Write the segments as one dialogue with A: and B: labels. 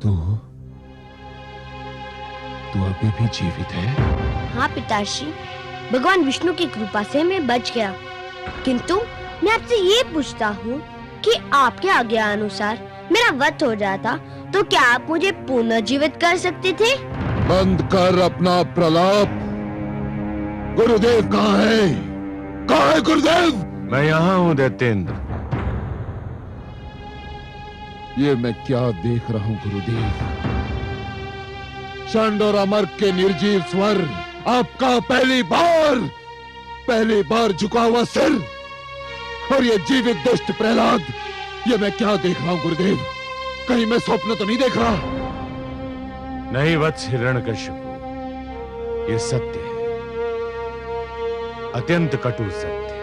A: तू अभी भी जीवित है?
B: हाँ पिताश्री, भगवान विष्णु की कृपा से मैं बच गया। किंतु मैं आपसे ये पूछता हूँ कि आपके आज्ञा अनुसार मेरा वध हो जाता तो क्या आप मुझे पुनर्जीवित कर सकते थे?
A: बंद कर अपना प्रलाप। गुरुदेव कहाँ है? कहाँ है गुरुदेव?
C: मैं यहाँ हूँ दैत्येंद्र।
A: ये मैं क्या देख रहा हूँ गुरुदेव? षंड और अमर के निर्जीव स्वर, आपका पहली बार झुका हुआ सिर, और ये जीवित दुष्ट प्रहलाद, ये मैं क्या देख रहा हूँ गुरुदेव? कहीं मैं स्वप्न तो नहीं देख रहा?
C: नहीं वत्स हिरण्यकशिपु, ये सत्य है, अत्यंत कटु सत्य।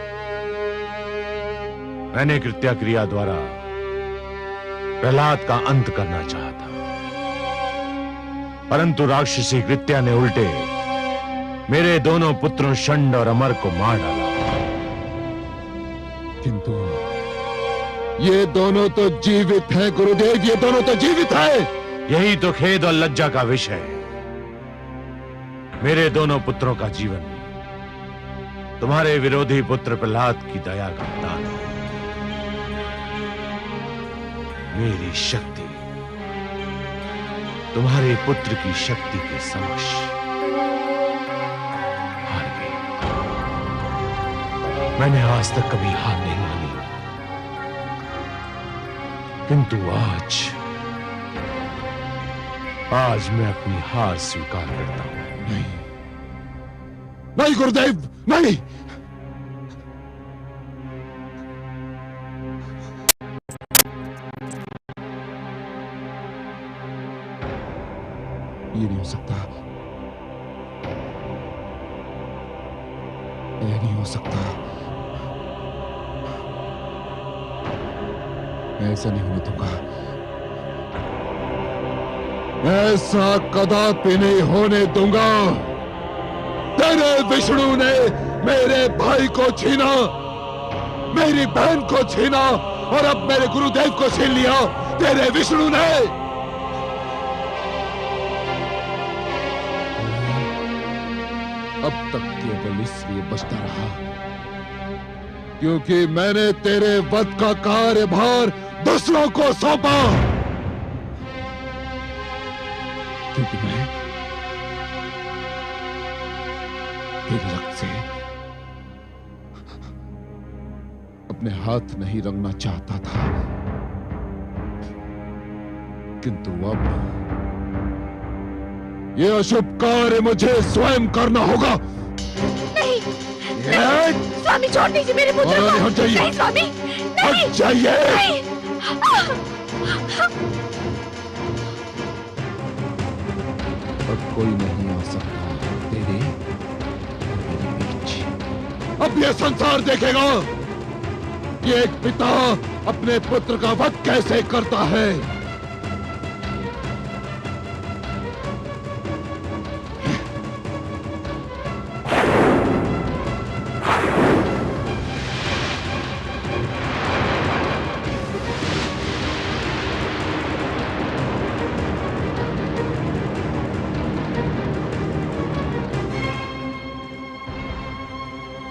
C: मैंने कृत्या क्रिया द्वारा प्रहलाद का अंत करना चाहा था, परंतु राक्षसी कृत्या ने उल्टे मेरे दोनों पुत्रों षंड और अमर को मार डाला।
A: किंतु ये दोनों तो जीवित हैं गुरुदेव, ये दोनों तो जीवित हैं।
C: यही तो खेद और लज्जा का विषय है। मेरे दोनों पुत्रों का जीवन तुम्हारे विरोधी पुत्र प्रहलाद की दया का दान है। मेरी शक्ति तुम्हारे पुत्र की शक्ति के समक्ष हार गई। मैंने आज तक कभी हार नहीं मानी, किंतु आज मैं अपनी हार स्वीकार करता हूं।
A: नहीं गुरुदेव, नहीं। ये नहीं हो सकता, ये नहीं हो सकता, मैं ऐसा नहीं होने दूंगा, ऐसा कदापि नहीं होने दूंगा। तेरे विष्णु ने मेरे भाई को छीना, मेरी बहन को छीना, और अब मेरे गुरुदेव को छीन लिया तेरे विष्णु ने। अब तक केवल इसलिए बचता रहा क्योंकि मैंने तेरे वध का कार्यभार दूसरों को सौंपा, क्योंकि मैं तेरे रक्त से अपने हाथ नहीं रंगना चाहता था, किंतु अब ये अशुभ कार्य मुझे स्वयं करना होगा।
B: नहीं, स्वामी छोड़ दीजिए मेरे पुत्र को।
A: हट जाइए।
B: नहीं स्वामी, नहीं।
A: हट जाइए।
B: नहीं।
A: अब कोई नहीं आ सकता तेरे और मेरे बीच। अब ये संसार देखेगा कि एक पिता अपने पुत्र का वध कैसे करता है।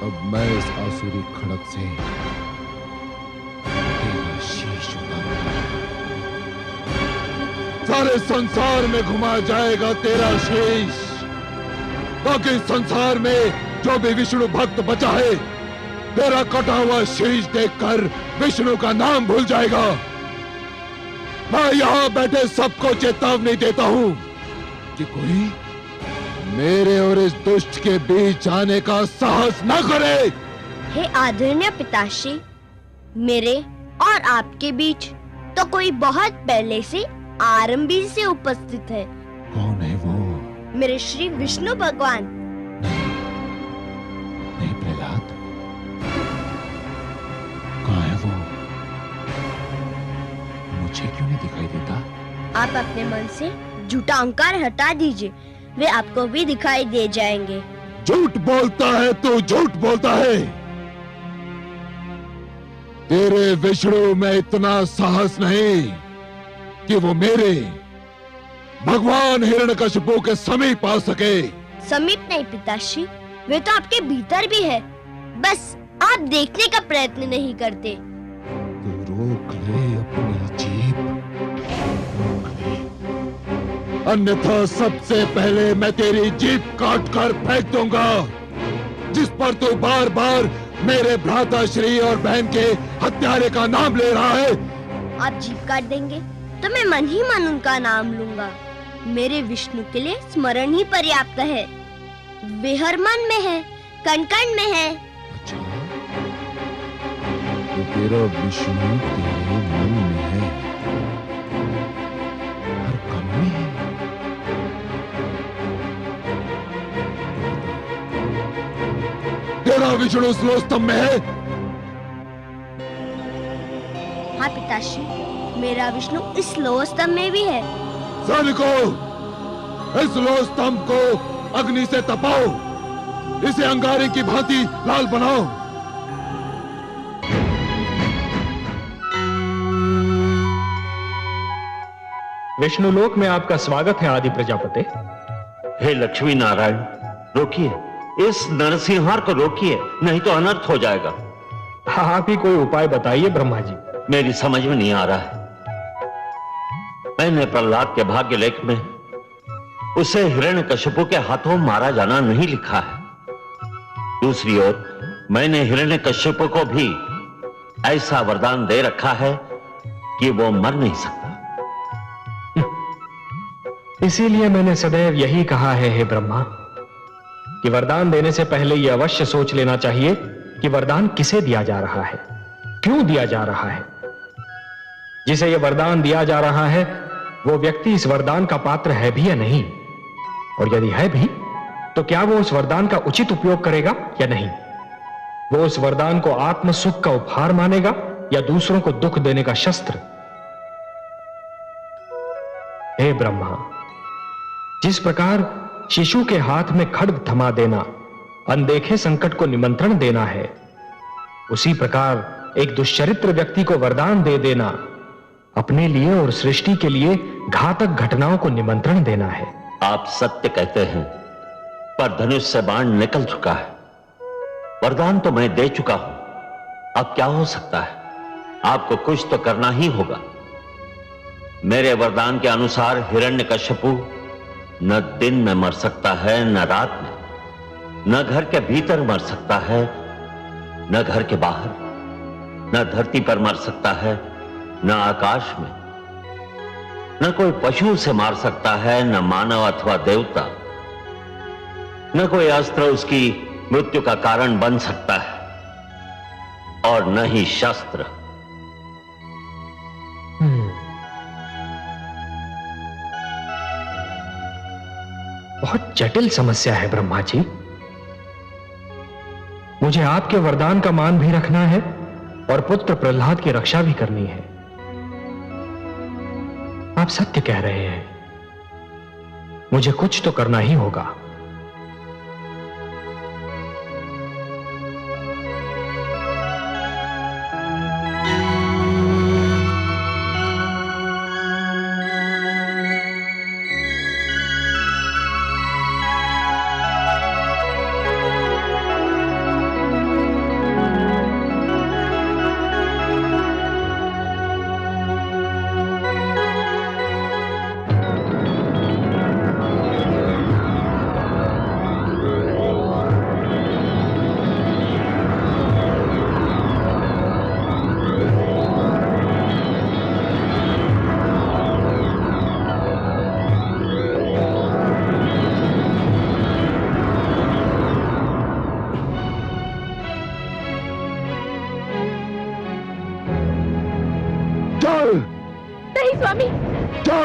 A: अब मैं इस आसुरी खड़क से तेरा शीश उतारूंगा। सारे संसार में घुमाया जाएगा तेरा शीश, ताकि संसार में जो भी विष्णु भक्त बचा है तेरा कटा हुआ शीश देखकर विष्णु का नाम भूल जाएगा। मैं यहां बैठे सबको चेतावनी देता हूं कि कोई मेरे और इस दुष्ट के बीच आने का साहस न करे।
B: हे आदरणीय पिताश्री, मेरे और आपके बीच तो कोई बहुत पहले से आरंभी से उपस्थित है।
A: कौन है वो?
B: मेरे श्री विष्णु भगवान।
A: नहीं प्रहलाद, कहाँ है वो? मुझे क्यों नहीं दिखाई देता?
B: आप अपने मन से झूठा अहंकार हटा दीजिए, वे आपको भी दिखाई दे जाएंगे।
A: झूठ बोलता है तू, झूठ बोलता है। तेरे विष्णु में इतना साहस नहीं कि वो मेरे भगवान हिरण्यकशिपु के समीप आ सके।
B: समीप नहीं पिताश्री, वे तो आपके भीतर भी है, बस आप देखने का प्रयत्न नहीं करते।
A: तो रोक ले अपनी जीभ, रोक ले, अन्यथा सबसे पहले मैं तेरी जीभ काट कर फेंक दूंगा, जिस पर तू बार बार मेरे भ्राताश्री और बहन के हत्यारे का नाम ले रहा है।
B: आप जीभ काट देंगे तो मैं मन ही मन उनका नाम लूंगा। मेरे विष्णु के लिए स्मरण ही पर्याप्त है। वे हर मन में है, कण कण में है।
A: अच्छा, तो तेरा विष्णु तेरे मन में है, हर कण में है। तेरा विष्णु स्लोस्तंभ में है?
B: हाँ पिताश्री, मेरा विष्णु इस लोह स्तंभ में भी है।
A: सैनिकों, इस लोह स्तंभ को अग्नि से तपाओ, इसे अंगारे की भांति लाल बनाओ।
D: विष्णुलोक में आपका स्वागत है आदि प्रजापति।
E: हे लक्ष्मी नारायण, रोकिए, इस नरसिंहार को रोकिए, नहीं तो अनर्थ हो जाएगा।
D: आप ही कोई उपाय बताइए ब्रह्मा जी।
E: मेरी समझ में नहीं आ रहा है। मैंने प्रहलाद के भाग्य लेख में उसे हिरण्यकशिपु के हाथों मारा जाना नहीं लिखा है। दूसरी ओर मैंने हिरण्यकशिपु को भी ऐसा वरदान दे रखा है कि वो मर नहीं सकता।
D: इसीलिए मैंने सदैव यही कहा है हे ब्रह्मा, कि वरदान देने से पहले यह अवश्य सोच लेना चाहिए कि वरदान किसे दिया जा रहा है, क्यों दिया जा रहा है। जिसे यह वरदान दिया जा रहा है वो व्यक्ति इस वरदान का पात्र है भी या नहीं, और यदि है भी तो क्या वो उस वरदान का उचित उपयोग करेगा या नहीं। वो उस वरदान को आत्म सुख का उपहार मानेगा या दूसरों को दुख देने का शस्त्र। हे ब्रह्मा, जिस प्रकार शिशु के हाथ में खड्ग थमा देना अनदेखे संकट को निमंत्रण देना है, उसी प्रकार एक दुष्चरित्र व्यक्ति को वरदान दे देना अपने लिए और सृष्टि के लिए घातक घटनाओं को निमंत्रण देना है।
E: आप सत्य कहते हैं, पर धनुष से बाण निकल चुका है। वरदान तो मैं दे चुका हूं, अब क्या हो सकता है। आपको कुछ तो करना ही होगा। मेरे वरदान के अनुसार हिरण्यकशिपु न दिन में मर सकता है, न रात में, न घर के भीतर मर सकता है, न घर के बाहर, न धरती पर मर सकता है, न आकाश में, न कोई पशु से मार सकता है, न मानव अथवा देवता, न कोई अस्त्र उसकी मृत्यु का कारण बन सकता है, और न ही शस्त्र।
D: बहुत जटिल समस्या है ब्रह्मा जी। मुझे आपके वरदान का मान भी रखना है और पुत्र प्रहलाद की रक्षा भी करनी है। आप सत्य कह रहे हैं, मुझे कुछ तो करना ही होगा।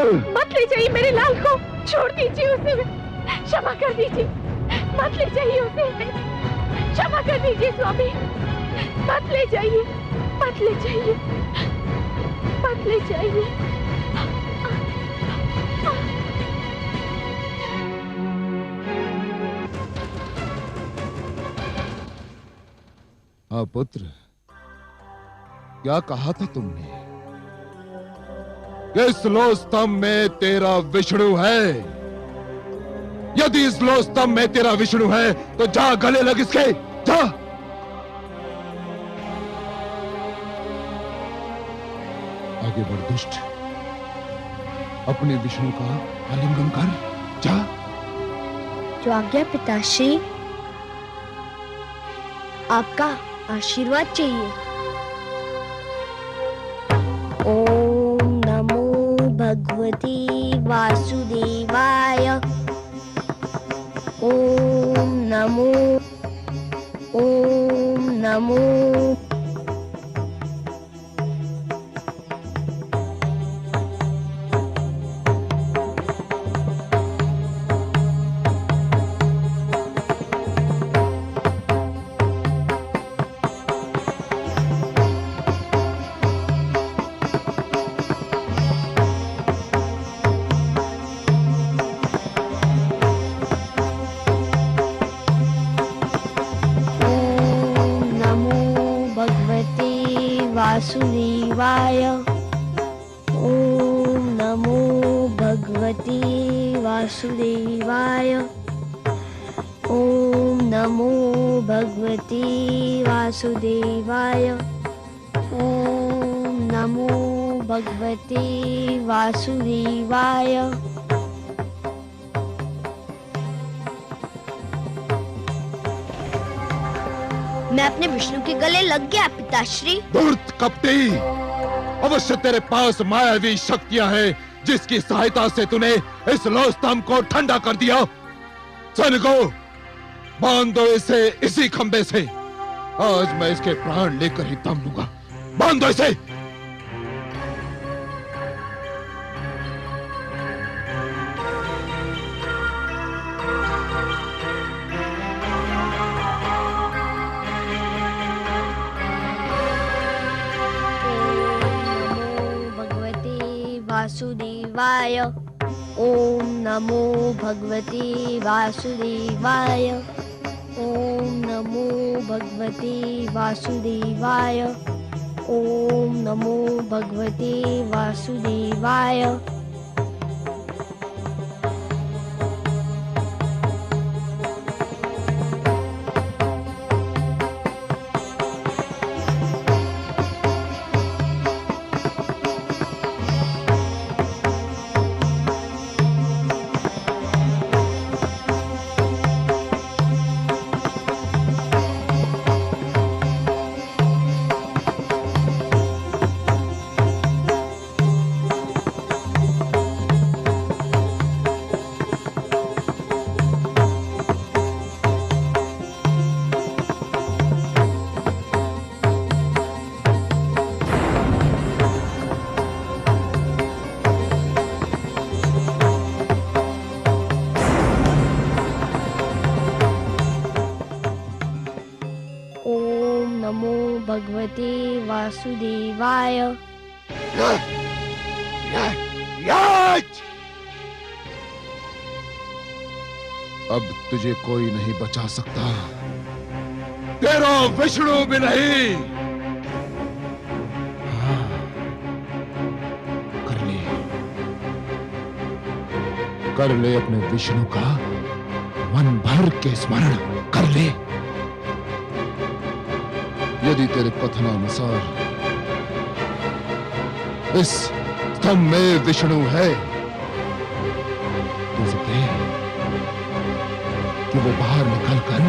F: मत ले जाइए मेरे लाल को, छोड़ दीजिए उसे, क्षमा कर दीजिए, मत ले जाइए उसे, क्षमा कर दीजिए स्वामी, मत ले जाइए, मत ले जाइए, मत ले जाइए।
A: हाँ पुत्र, क्या कहा था तुमने? इस लो स्तंभ में तेरा विष्णु है। यदि इस लो स्तंभ में तेरा विष्णु है तो जा गले लग इसके, जा। आगे बढ़ दुष्ट, अपने विष्णु का आलिंगन कर, जा।
B: जो आज्ञा पिताश्री, आपका आशीर्वाद चाहिए। ओम नमो भगवते वासुदेवाय। ओम नमो, ओम नमो। वासुदेवाय। ओम नमो भगवते वासुदेवाय। ओम नमो भगवते वासुदेवाय। ओम नमो भगवते वासुदेवाय। मैं अपने विष्णु के गले लग गया पिताश्री।
A: धूर्त कपटी, अवश्य तेरे पास मायावी शक्तियां हैं जिसकी सहायता से तूने इस लो स्तंभ को ठंडा कर दिया। सैनिकों, बांध दो इसे इसी खंबे से। आज मैं इसके प्राण लेकर ही दम लूंगा। बांध दो इसे।
B: वासुदेवाय। ओम नमो भगवते वासुदेवाय। ओम नमो भगवते वासुदेवाय। ओम नमो भगवते वासुदेवाय। भगवते वासुदेवाय।
A: अब तुझे कोई नहीं बचा सकता, तेरा विष्णु भी नहीं। हाँ, कर ले अपने विष्णु का मन भर के स्मरण कर ले। यदि तेरे कथनानुसार इस स्तंभ में विष्णु है तो सकते कि वो बाहर निकलकर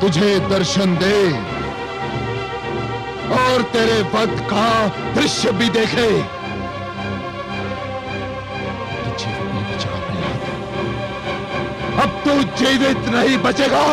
A: तुझे दर्शन दे और तेरे वध का दृश्य भी देखे। अब तू जीवित नहीं बचेगा।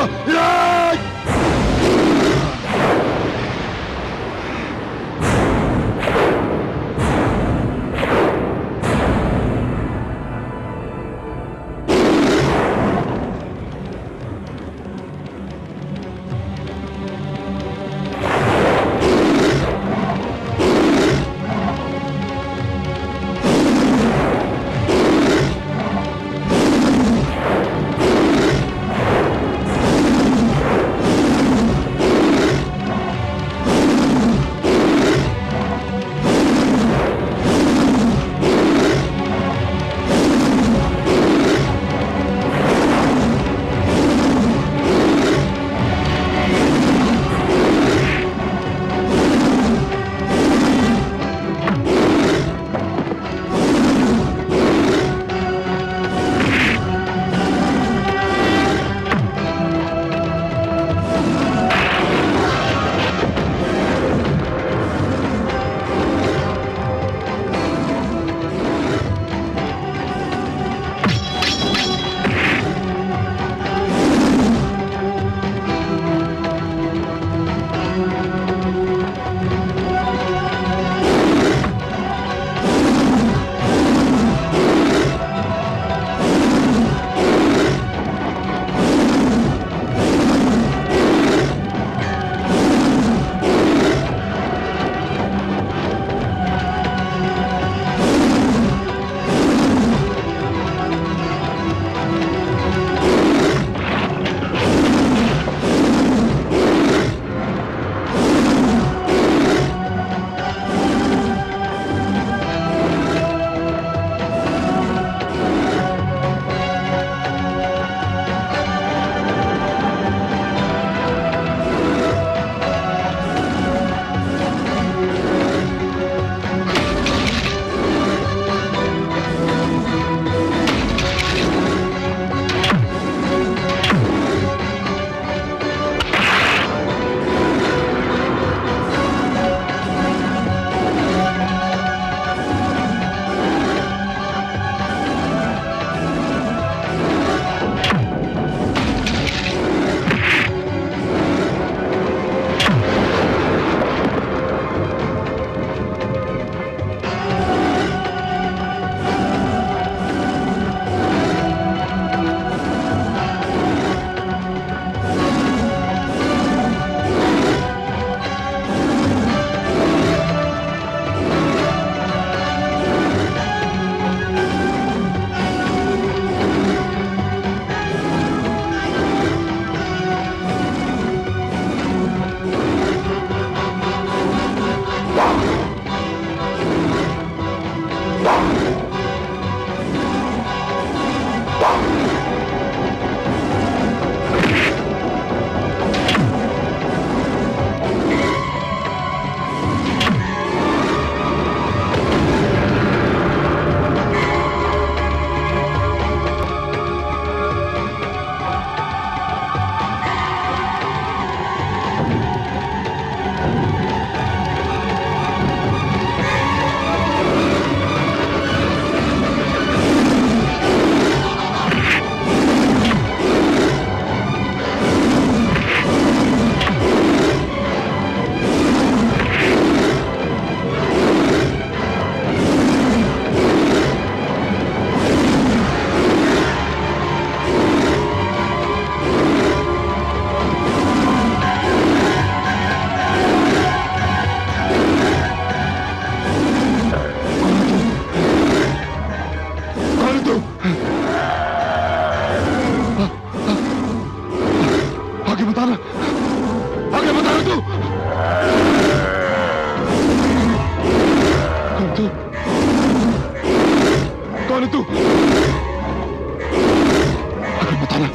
A: आगे मत आना,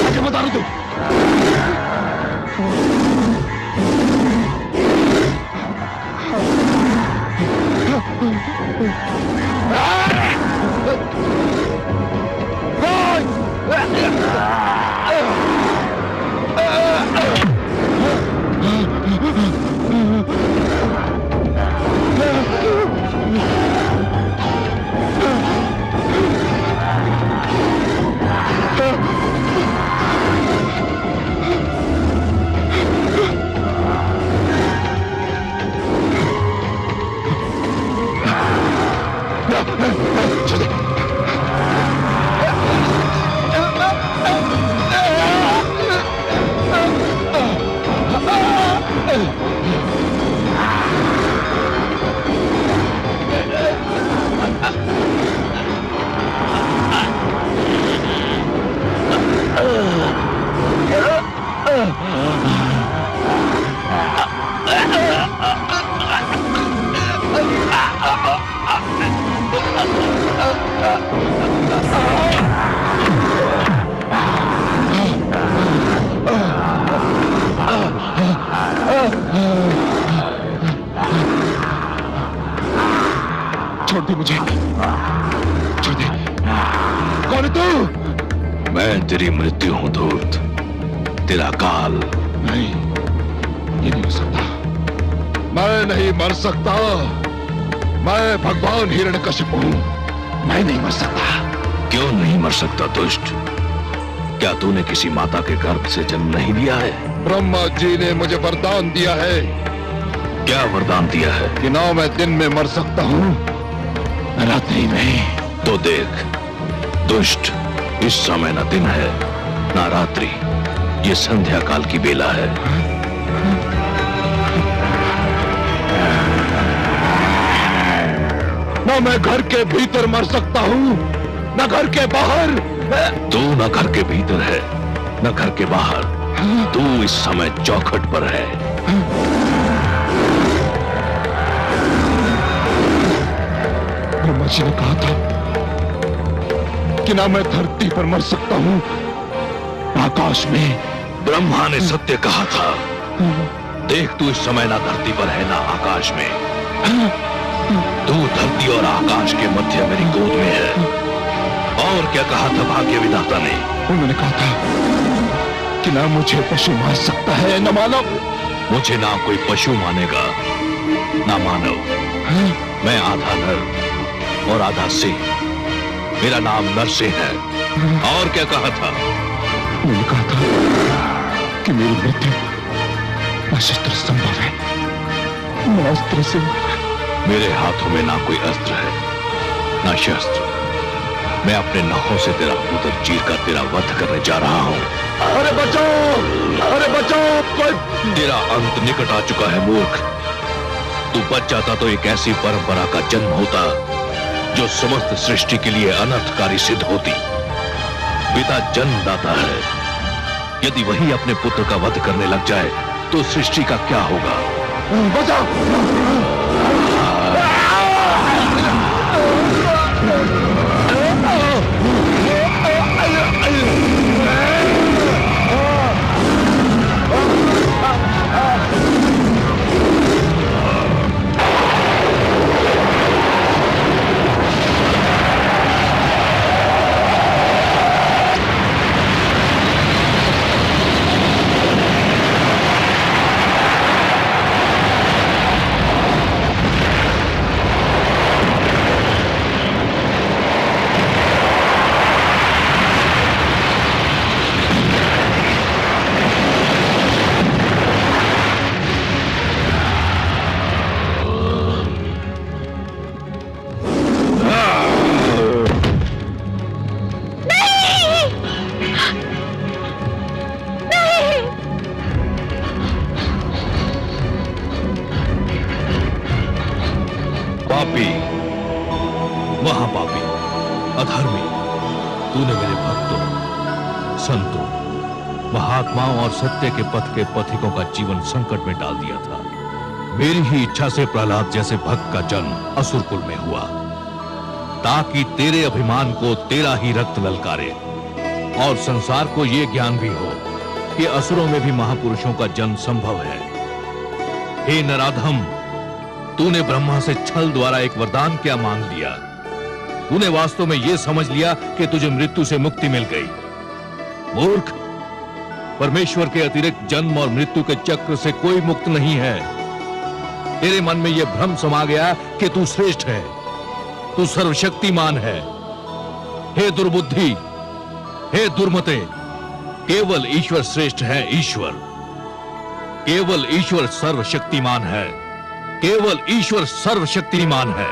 A: आगे मत आना तू। छोड़ दे मुझे, छोड़ दे। कौन है तू?
C: मैं तेरी मृत्यु हूं धूर्त, तेरा काल।
A: नहीं, ये नहीं हो सकता। मैं नहीं मर सकता। मैं भगवान हिरण्यकशिपु हूं, मैं नहीं मर सकता।
C: क्यों नहीं मर सकता दुष्ट? क्या तूने किसी माता के गर्भ से जन्म नहीं लिया है?
A: ब्रह्मा जी ने मुझे वरदान दिया है।
C: क्या वरदान दिया है?
A: कि ना मैं दिन में मर सकता हूं, न रात्रि में।
C: तो देख दुष्ट, इस समय न दिन है ना रात्रि, ये संध्या काल की बेला है।
A: ना मैं घर के भीतर मर सकता हूं, न घर के बाहर।
C: तू न घर के भीतर है न घर के बाहर, तू इस समय चौखट पर है।
A: ब्रह्मा जी ने कहा था कि ना मैं धरती पर मर सकता हूं, आकाश में।
C: ब्रह्मा ने सत्य कहा था। देख, तू इस समय ना धरती पर है ना आकाश में, तू धरती और आकाश के मध्य मेरी गोद में है। और क्या कहा था भाग्य विधाता ने?
A: उन्होंने कहा था कि ना मुझे पशु मान सकता है न मानव।
C: मुझे ना कोई पशु मानेगा ना मानव। मैं आधा नर और आधा सिंह, मेरा नाम नरसिंह है। और क्या कहा था?
A: उन्होंने कहा था कि मेरी मृत्यु अशस्त्र संभव है, न अस्त्र से।
C: मेरे हाथों में ना कोई अस्त्र है ना शस्त्र। मैं अपने नखों से तेरा उदर चीर कर तेरा वध करने जा रहा हूं।
A: अरे बचाओ, अरे बचाओ, कोई।
C: तेरा अंत निकट आ चुका है मूर्ख। तू बच जाता तो एक ऐसी परंपरा का जन्म होता जो समस्त सृष्टि के लिए अनर्थकारी सिद्ध होती। पिता जन्मदाता है, यदि वही अपने पुत्र का वध करने लग जाए तो सृष्टि का क्या होगा?
A: बचाओ।
C: पापी, महापापी, अधर्मी, तूने मेरे भक्तों, संतों, महात्माओं और सत्य के पथ के पथिकों का जीवन संकट में डाल दिया था। मेरी ही इच्छा से प्रहलाद जैसे भक्त का जन्म असुर कुल में हुआ, ताकि तेरे अभिमान को तेरा ही रक्त ललकारे और संसार को यह ज्ञान भी हो कि असुरों में भी महापुरुषों का जन्म संभव है। हे नराधम, तूने ब्रह्मा से छल द्वारा एक वरदान क्या मांग लिया? तूने वास्तव में यह समझ लिया कि तुझे मृत्यु से मुक्ति मिल गई। मूर्ख, परमेश्वर के अतिरिक्त जन्म और मृत्यु के चक्र से कोई मुक्त नहीं है। तेरे मन में यह भ्रम समा गया कि तू श्रेष्ठ है, तू सर्वशक्तिमान है। हे दुर्बुद्धि, हे दुर्मते, केवल ईश्वर श्रेष्ठ है। ईश्वर, केवल ईश्वर सर्वशक्तिमान है, केवल ईश्वर सर्वशक्तिमान है।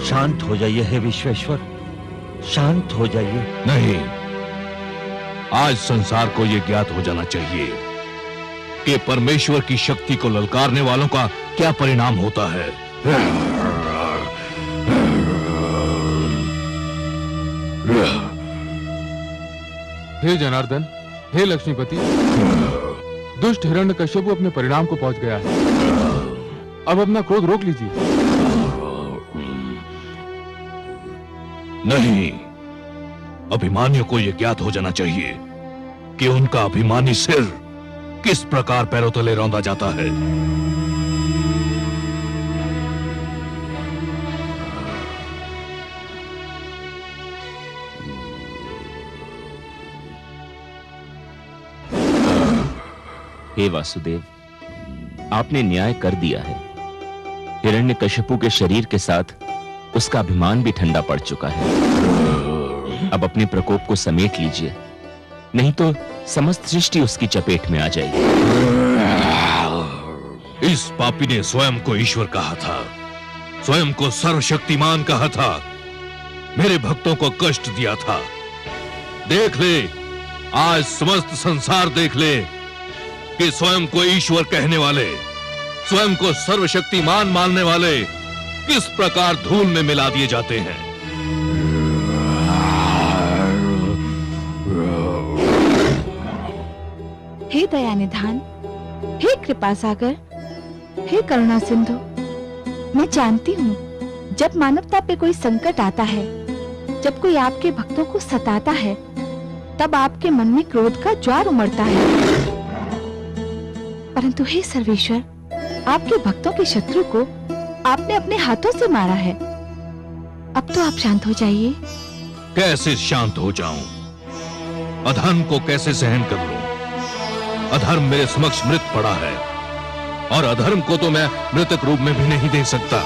E: शांत हो जाइए हे विश्वेश्वर, शांत हो जाइए।
C: नहीं, आज संसार को यह ज्ञात हो जाना चाहिए कि परमेश्वर की शक्ति को ललकारने वालों का क्या परिणाम होता है।
A: हे जनार्दन, हे लक्ष्मीपति, दुष्ट हिरण्यकश्यप अपने परिणाम को पहुंच गया है। अब अपना क्रोध रोक लीजिए।
C: नहीं, अभिमानियों को यह ज्ञात हो जाना चाहिए कि उनका अभिमानी सिर किस प्रकार पैरों तले रौंदा जाता है।
G: हे वासुदेव, आपने न्याय कर दिया है। हिरण्यकश्यपु के शरीर के साथ उसका अभिमान भी ठंडा पड़ चुका है। अब अपने प्रकोप को समेट लीजिए, नहीं तो समस्त सृष्टि उसकी चपेट में आ जाएगी।
C: इस पापी ने स्वयं को ईश्वर कहा था, स्वयं को सर्वशक्तिमान कहा था, मेरे भक्तों को कष्ट दिया था। देख ले, आज समस्त संसार देख ले कि स्वयं को ईश्वर कहने वाले, स्वयं को सर्वशक्तिमान मानने वाले किस प्रकार धूल में मिला दिए जाते हैं।
F: हे दया निधान, हे कृपा सागर, हे करुणा सिंधु, मैं जानती हूँ जब मानवता पे कोई संकट आता है, जब कोई आपके भक्तों को सताता है, तब आपके मन में क्रोध का ज्वार उमड़ता है। परंतु हे सर्वेश्वर, आपके भक्तों के शत्रु को आपने अपने हाथों से मारा है। अब तो आप शांत हो जाइए।
C: कैसे शांत हो जाऊं? अधर्म को कैसे सहन कर लूं? अधर्म मेरे समक्ष मृत पड़ा है और अधर्म को तो मैं मृतक रूप में भी नहीं देख सकता।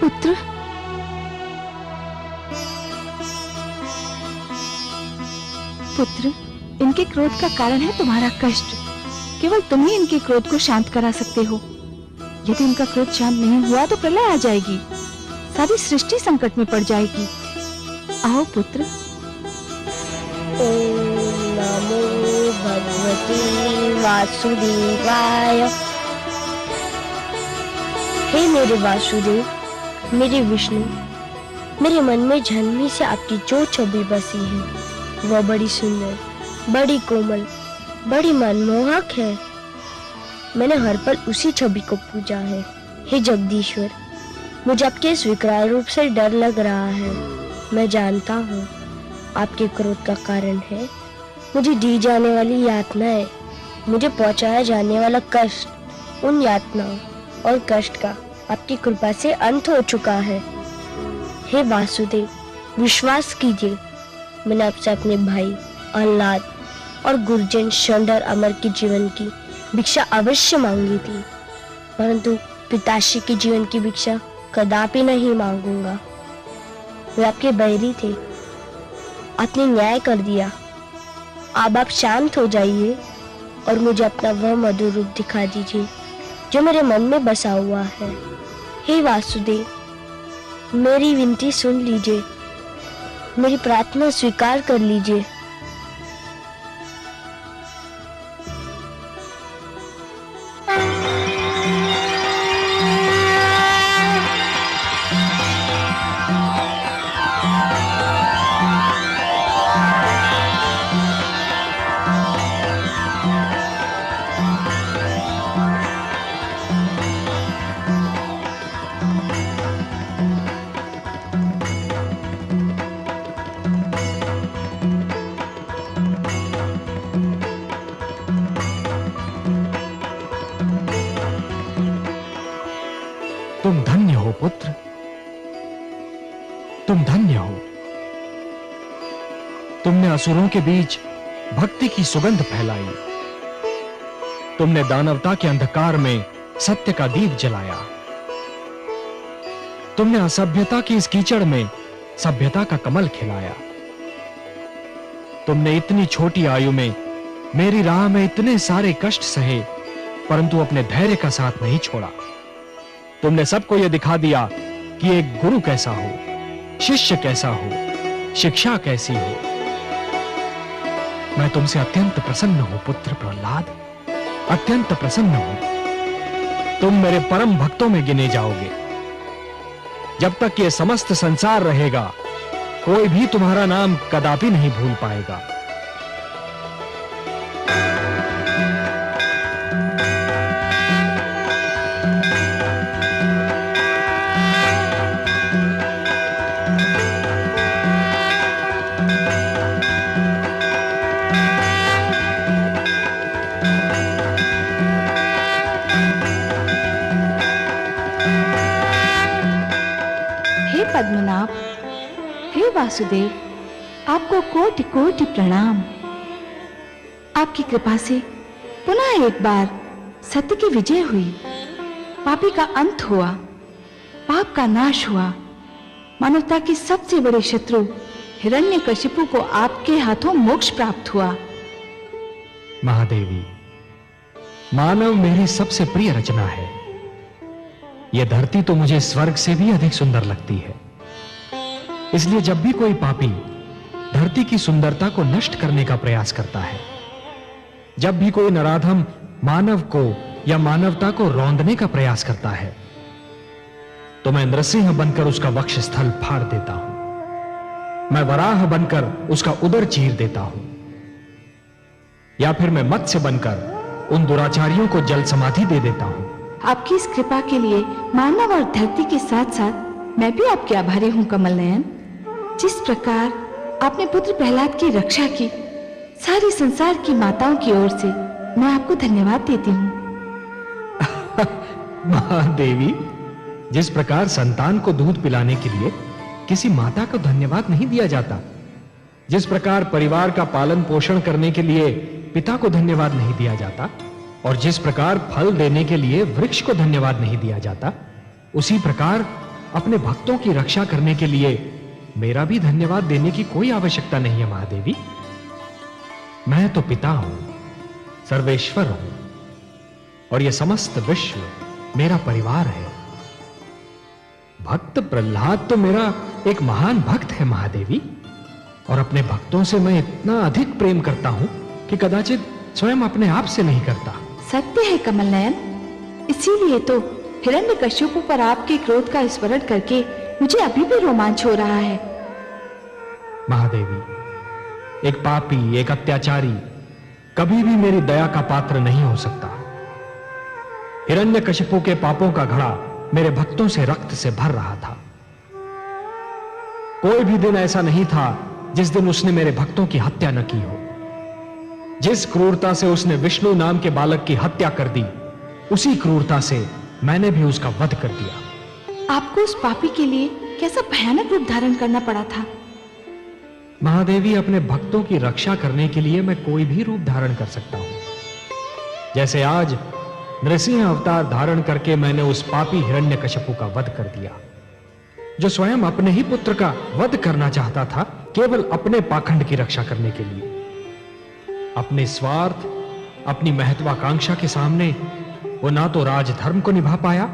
F: पुत्र, पुत्र, इनके क्रोध का कारण है तुम्हारा कष्ट। केवल तुम ही इनके क्रोध को शांत करा सकते हो। यदि इनका क्रोध शांत नहीं हुआ तो प्रलय आ जाएगी, सारी सृष्टि संकट में पड़ जाएगी। आओ पुत्र।
B: ओम नमो भगवते वासुदेवाय। हे मेरे वासुदेव, मेरे विष्णु, मेरे मन में जन्म ही से आपकी जो छवि बसी है वह बड़ी सुंदर, बड़ी कोमल, बड़ी मनमोहक है। मैंने हर पल उसी छवि को पूजा है। हे जगदीश्वर, मुझे आपके इस विकराल रूप से डर लग रहा है। मैं जानता हूँ आपके क्रोध का कारण है मुझे दी जाने वाली यातनाएं, मुझे पहुंचाया जाने वाला कष्ट। उन यातनाओं और कष्ट का आपकी कृपा से अंत हो चुका है। हे वासुदेव, विश्वास कीजिए, मैंने आपसे अपने भाई आह्लाद और गुरुजन शंडर अमर के जीवन की भिक्षा अवश्य मांगी थी, परंतु पिताश्री के जीवन की भिक्षा कदापि नहीं मांगूंगा। वे आपके बैरी थे, आपने न्याय कर दिया। अब आप शांत हो जाइए और मुझे अपना वह मधुर रूप दिखा दीजिए जो मेरे मन में बसा हुआ है। हे वासुदेव, मेरी विनती सुन लीजिए, मेरी प्रार्थना स्वीकार कर लीजिए।
D: पुत्र, तुम धन्य हो। तुमने असुरों के बीच भक्ति की सुगंध फैलाई। तुमने दानवता के अंधकार में सत्य का दीप जलाया। तुमने असभ्यता की इस कीचड़ में सभ्यता का कमल खिलाया। तुमने इतनी छोटी आयु में मेरी राह में इतने सारे कष्ट सहे, परंतु अपने धैर्य का साथ नहीं छोड़ा। तुमने सबको यह दिखा दिया कि एक गुरु कैसा हो, शिष्य कैसा हो, शिक्षा कैसी हो। मैं तुमसे अत्यंत प्रसन्न हूं पुत्र प्रहलाद, अत्यंत प्रसन्न हूं। तुम मेरे परम भक्तों में गिने जाओगे। जब तक ये समस्त संसार रहेगा, कोई भी तुम्हारा नाम कदापि नहीं भूल पाएगा।
F: पद्मनाभ, हे वासुदेव, आपको कोटि कोटि प्रणाम। आपकी कृपा से पुनः एक बार सत्य की विजय हुई, पापी का अंत हुआ, पाप का नाश हुआ। मानवता की सबसे बड़े शत्रु हिरण्यकशिपु को आपके हाथों मोक्ष प्राप्त हुआ।
D: महादेवी, मानव मेरी सबसे प्रिय रचना है। यह धरती तो मुझे स्वर्ग से भी अधिक सुंदर लगती है। इसलिए जब भी कोई पापी धरती की सुंदरता को नष्ट करने का प्रयास करता है, जब भी कोई नराधम मानव को या मानवता को रौंदने का प्रयास करता है, तो मैं नृसिंह बनकर उसका वक्ष स्थल फाड़ देता हूं। मैं वराह बनकर उसका उदर चीर देता हूं, या फिर मैं मत्स्य बनकर उन दुराचारियों को जल समाधि दे देता हूं।
F: आपकी इस कृपा के लिए मानव और धरती के साथ साथ मैं भी आपके आभारी हूं कमल नयन। जिस प्रकार आपने पुत्र प्रहलाद की रक्षा की, सारे संसार की माताओं की ओर से मैं आपको धन्यवाद देती हूँ।
D: महादेवी, जिस प्रकार संतान को दूध पिलाने के लिए किसी माता को धन्यवाद नहीं दिया जाता, जिस प्रकार परिवार का पालन पोषण करने के लिए पिता को धन्यवाद नहीं दिया जाता, और जिस प्रकार फल देने के लिए वृक्ष को धन्यवाद नहीं दिया जाता, उसी प्रकार अपने भक्तों की रक्षा करने के लिए मेरा भी धन्यवाद देने की कोई आवश्यकता नहीं है महादेवी। मैं तो पिता हूं, सर्वेश्वर हूं, और यह समस्त विश्व मेरा परिवार है। भक्त प्रहलाद तो मेरा एक महान भक्त है महादेवी, और अपने भक्तों से मैं इतना अधिक प्रेम करता हूं कि कदाचित स्वयं अपने आप से नहीं करता।
F: सत्य है कमल नयन, इसीलिए तो हिरण्यकशिपु पर आपके क्रोध का स्मरण करके मुझे अभी भी रोमांच हो रहा है।
D: महादेवी, एक पापी, एक अत्याचारी कभी भी मेरी दया का पात्र नहीं हो सकता। हिरण्यकशिपु के पापों का घड़ा मेरे भक्तों से रक्त से भर रहा था। कोई भी दिन ऐसा नहीं था जिस दिन उसने मेरे भक्तों की हत्या न की हो। जिस क्रूरता से उसने विष्णु नाम के बालक की हत्या कर दी, उसी क्रूरता से मैंने भी उसका वध कर दिया।
F: आपको उस पापी के लिए कैसा भयानक रूप धारण करना पड़ा था?
D: महादेवी, अपने भक्तों की रक्षा करने के लिए मैं कोई भी रूप धारण कर सकता हूं। जैसे आज नृसिंह अवतार धारण करके मैंने उस पापी हिरण्यकशिपु का वध कर दिया, जो स्वयं अपने ही पुत्र का वध करना चाहता था, केवल अपने पाखंड की रक्षा करने के लिए। अपने स्वार्थ, अपनी महत्वाकांक्षा के सामने वो ना तो राजधर्म को निभा पाया,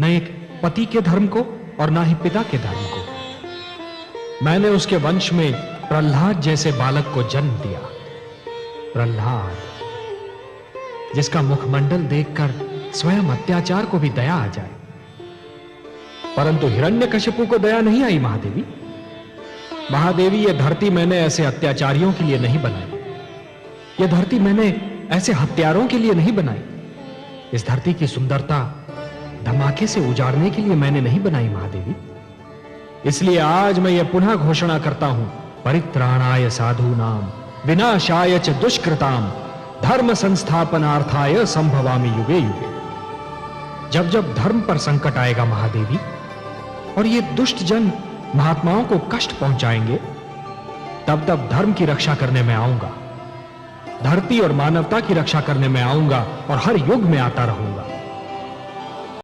D: न एक पति के धर्म को, और ना ही पिता के धर्म को। मैंने उसके वंश में प्रहलाद जैसे बालक को जन्म दिया। प्रहलाद, जिसका मुखमंडल देखकर स्वयं अत्याचार को भी दया आ जाए। परंतु हिरण्यकशिपु को दया नहीं आई महादेवी। महादेवी, यह धरती मैंने ऐसे अत्याचारियों के लिए नहीं बनाई। यह धरती मैंने ऐसे हत्यारों के लिए नहीं बनाई। इस धरती की सुंदरता धमाके से उजाड़ने के लिए मैंने नहीं बनाई महादेवी। इसलिए आज मैं यह पुनः घोषणा करता हूं, परित्राणाय साधूनाम विनाशाय च दुष्कृताम धर्म संस्थापनार्थाय संभवामि युगे युगे। जब जब धर्म पर संकट आएगा महादेवी, और ये दुष्ट जन महात्माओं को कष्ट पहुंचाएंगे, तब तब धर्म की रक्षा करने में आऊंगा, धरती और मानवता की रक्षा करने में आऊंगा और हर युग में आता रहूंगा।